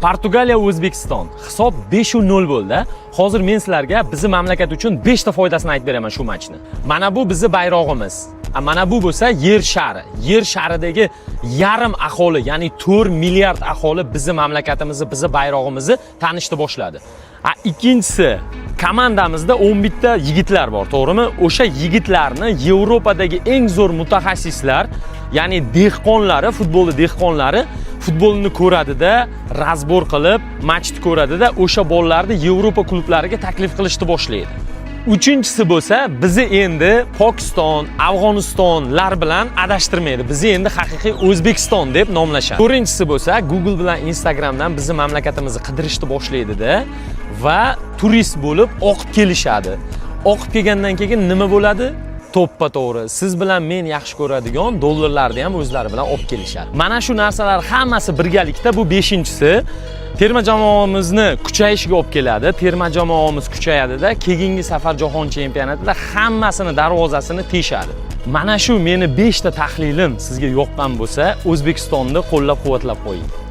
Portugaliya O'zbekiston. Hisob 5-0 bo'ldi. Hozir men sizlarga bizning mamlakat uchun 5 ta foydasini aytib beraman shu matchni. Mana bu bizning bayrog'imiz. Mana bu bo'lsa yer shari. Yer sharidagi yarim aholi, ya'ni 4 milliard aholi bizning mamlakatimizni, bizning bayrog'imizni tanishni boshladi. Ikkinchisi, komandamizda 11 ta yigitlar bor, to'g'rimi? O'sha yigitlarni Yevropadagi eng zo'r mutaxassislar, ya'ni dehqonlari, futbolni dehqonlari futbolni ko'radida, razbor qilib, matchni ko'radida, o'sha bolalarni Yevropa klublariga taklif qilishni boshlaydi. Uchinchisi bo'lsa, bizni endi Pokiston, Afg'onistonlar bilan adashtirmaydi. Bizni endi haqiqiy O'zbekiston deb nomlashadi. To'rtinchisi bo'lsa, Google bilan Instagramdan bizning mamlakatimizni qidirishni boshlaydi-da va turist bo'lib oqib kelishadi. Oqib kelgandan keyin nima bo'ladi? To'ppa-to'g'ri. Siz bilan men yaxshi ko'radigan dollarlarni ham o'zlari bilan olib kelishadi. Mana shu narsalar hammasi birgalikda bu 5-inchisi terma jamoamizni kuchayishiga olib keladi. Terma jamoamiz kuchayadi-da, keyingi safar jahon chempionatida hammasini darvozasini teshadi. Mana shu meni 5 ta tahlilim sizga yoqqan bo'lsa, O'zbekistonni qo'llab-quvvatlab qo'ying.